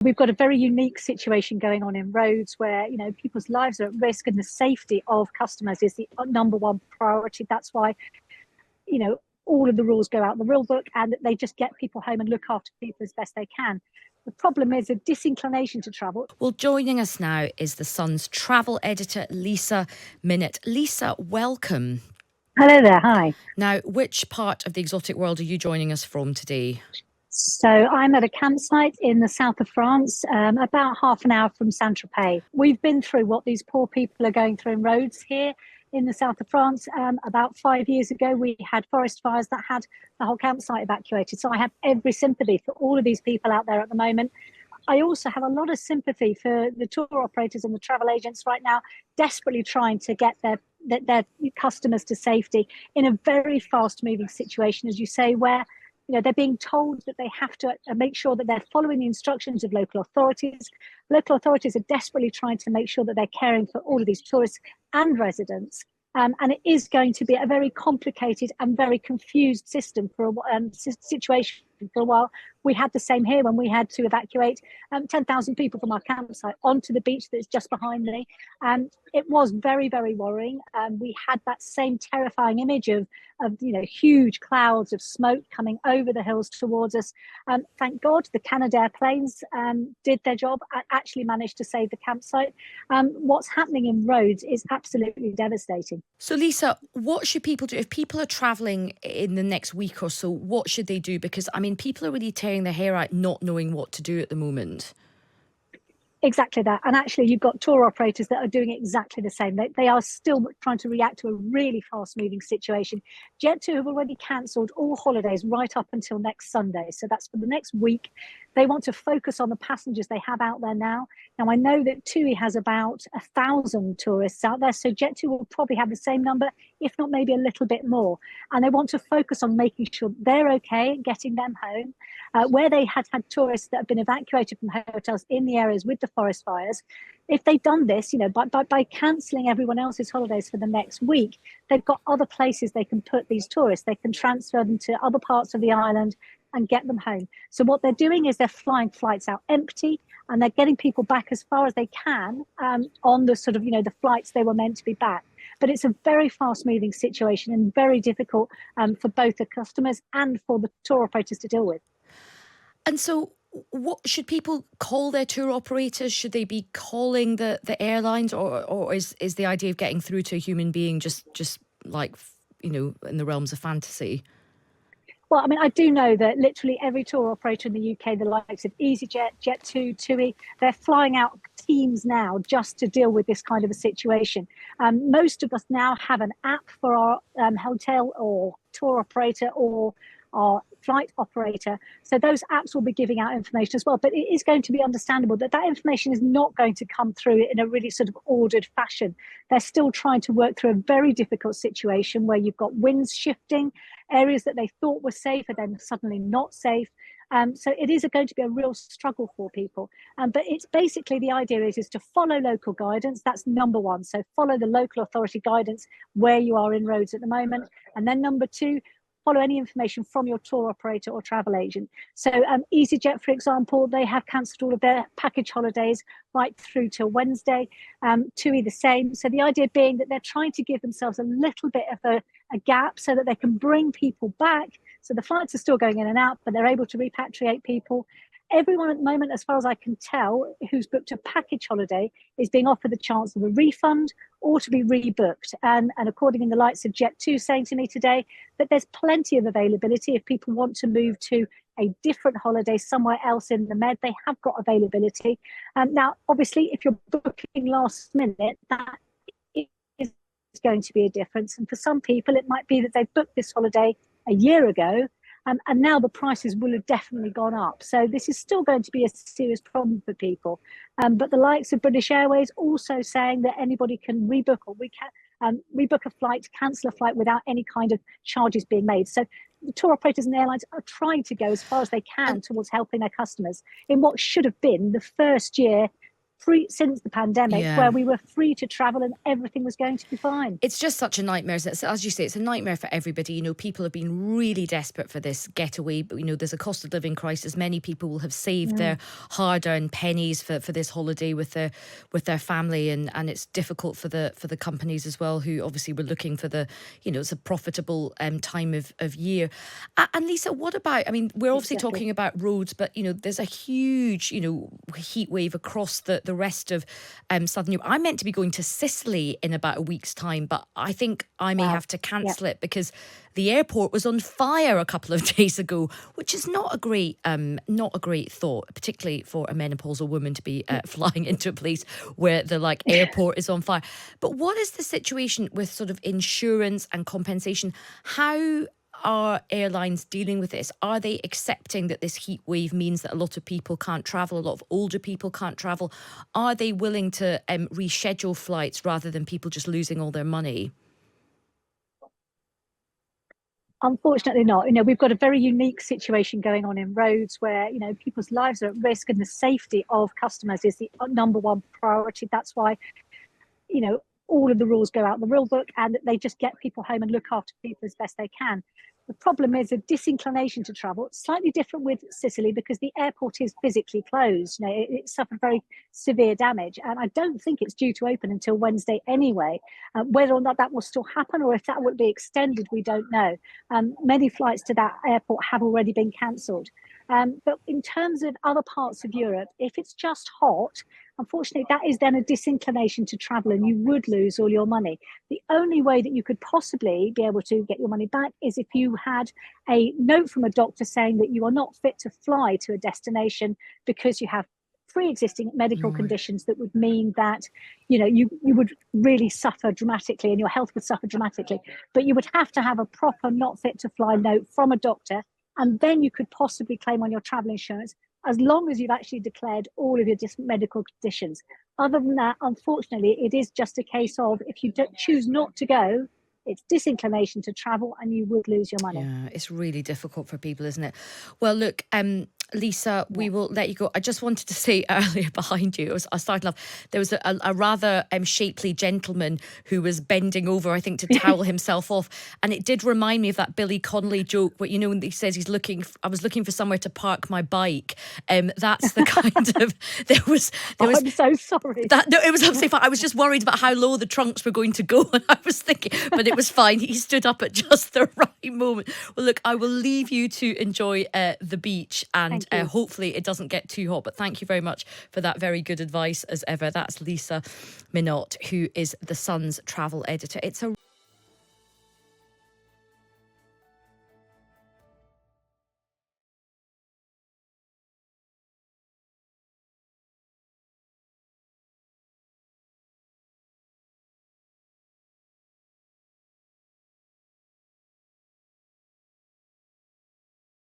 We've got a very unique situation going on in roads where, people's lives are at risk and the safety of customers is the number one priority. That's why, all of the rules go out in the rule book and they just get people home and look after people as best they can. The problem is a disinclination to travel. Well, joining us now is The Sun's travel editor, Lisa Minot. Lisa, welcome. Hello there. Hi. Now, which part of the exotic world are you joining us from today? So I'm at a campsite in the south of France, about half an hour from Saint-Tropez. We've been through what these poor people are going through in roads here in the south of France. About 5 years ago, we had forest fires that had the whole campsite evacuated. So I have every sympathy for all of these people out there at the moment. I also have a lot of sympathy for the tour operators and the travel agents right now, desperately trying to get their customers to safety in a very fast moving situation, as you say, where they're being told that they have to make sure that they're following the instructions of local authorities. Local authorities are desperately trying to make sure that they're caring for all of these tourists and residents. And it is going to be a very complicated and very confused system for a situation for a while. We had the same here when we had to evacuate 10,000 people from our campsite onto the beach that's just behind me. It was very, very worrying. We had that same terrifying image of huge clouds of smoke coming over the hills towards us. Thank God the Canadair planes did their job and actually managed to save the campsite. What's happening in roads is absolutely devastating. So, Lisa, what should people do? If people are travelling in the next week or so, what should they do? Because, people are really tearing their hair out not knowing what to do at the moment. Exactly that. And actually, you've got tour operators that are doing exactly the same. They are still trying to react to a really fast-moving situation. Jet2 have already cancelled all holidays right up until next Sunday. So that's for the next week. They want to focus on the passengers they have out there now. Now, I know that TUI has about 1,000 tourists out there. So Jet2 will probably have the same number, if not maybe a little bit more. And they want to focus on making sure they're okay, getting them home. Where they had tourists that have been evacuated from hotels in the areas with the forest fires, if they've done this, by cancelling everyone else's holidays for the next week, they've got other places they can put these tourists. They can transfer them to other parts of the island and get them home. So what they're doing is they're flying flights out empty and they're getting people back as far as they can on the sort of, the flights they were meant to be back. But it's a very fast moving situation and very difficult for both the customers and for the tour operators to deal with. And so what should people call their tour operators? Should they be calling the airlines or is the idea of getting through to a human being just like, in the realms of fantasy? Well, I do know that literally every tour operator in the UK, the likes of EasyJet, Jet2, TUI, they're flying out teams now just to deal with this kind of a situation. Most of us now have an app for our hotel or tour operator or our flight operator. So those apps will be giving out information as well. But it is going to be understandable that information is not going to come through in a really sort of ordered fashion. They're still trying to work through a very difficult situation where you've got winds shifting, areas that they thought were safe are then suddenly not safe. So it is going to be a real struggle for people. But it's basically the idea is to follow local guidance. That's number one. So follow the local authority guidance where you are in roads at the moment. And then number two, follow any information from your tour operator or travel agent. So EasyJet, for example, they have cancelled all of their package holidays right through till Wednesday. TUI the same. So the idea being that they're trying to give themselves a little bit of a gap so that they can bring people back. So the flights are still going in and out, but they're able to repatriate people. Everyone at the moment, as far as I can tell, who's booked a package holiday is being offered the chance of a refund or to be rebooked. And according in the likes of Jet2 saying to me today that there's plenty of availability if people want to move to a different holiday somewhere else in the Med, they have got availability. Now, obviously, if you're booking last minute, that is going to be a difference. And for some people, it might be that they've booked this holiday a year ago, and now the prices will have definitely gone up. So this is still going to be a serious problem for people. But the likes of British Airways also saying that anybody can rebook or rebook a flight, cancel a flight without any kind of charges being made. So the tour operators and airlines are trying to go as far as they can towards helping their customers in what should have been the first year free since the pandemic, Yeah. where we were free to travel and everything was going to be fine. It's just such a nightmare. As you say, it's a nightmare for everybody. You know, people have been really desperate for this getaway. But, you know, there's a cost of living crisis. Many people will have saved their hard-earned pennies for this holiday with their family, and it's difficult for the companies as well, who obviously were looking for it's a profitable time of year. And Lisa, what about? I mean, we're obviously talking about roads, but you know, there's a huge heat wave across the rest of southern Europe. I'm meant to be going to Sicily in about a week's time, but I think I may have to cancel it because the airport was on fire a couple of days ago, which is not a great thought, particularly for a menopausal woman to be flying into a place where the airport is on fire. But what is the situation with sort of insurance and compensation? How are airlines dealing with this? Are they accepting that this heat wave means that a lot of people can't travel, a lot of older people can't travel? Are they willing to reschedule flights rather than people just losing all their money? Unfortunately not. You know, we've got a very unique situation going on in roads where, you know, people's lives are at risk and the safety of customers is the number one priority. That's why, you know, all of the rules go out in the rule book and they just get people home and look after people as best they can. The problem is a disinclination to travel. It's slightly different with Sicily because the airport is physically closed. You know, it suffered very severe damage, and I don't think it's due to open until Wednesday anyway. Whether or not that will still happen or if that will be extended, we don't know. Many flights to that airport have already been cancelled. But in terms of other parts of Europe, if it's just hot, unfortunately, that is then a disinclination to travel and you would lose all your money. The only way that you could possibly be able to get your money back is if you had a note from a doctor saying that you are not fit to fly to a destination because you have pre-existing medical conditions that would mean that, you know, you would really suffer dramatically and your health would suffer dramatically. But you would have to have a proper not fit to fly note from a doctor, and then you could possibly claim on your travel insurance as long as you've actually declared all of your medical conditions. Other than that, unfortunately, it is just a case of if you choose not to go, it's disinclination to travel and you would lose your money. Yeah, it's really difficult for people, isn't it? Well, look, Lisa, we will let you go. I just wanted to say earlier behind you, I started off, there was a rather shapely gentleman who was bending over, I think, to towel himself off. And it did remind me of that Billy Connolly joke, where, you know, when he says I was looking for somewhere to park my bike. That's the kind of, I'm so sorry. No, it was absolutely fine. I was just worried about how low the trunks were going to go. And I was thinking, but it was fine. He stood up at just the right moment. Well, look, I will leave you to enjoy the beach, and hopefully it doesn't get too hot. But thank you very much for that very good advice as ever. That's Lisa Minot, who is The Sun's travel editor. It's a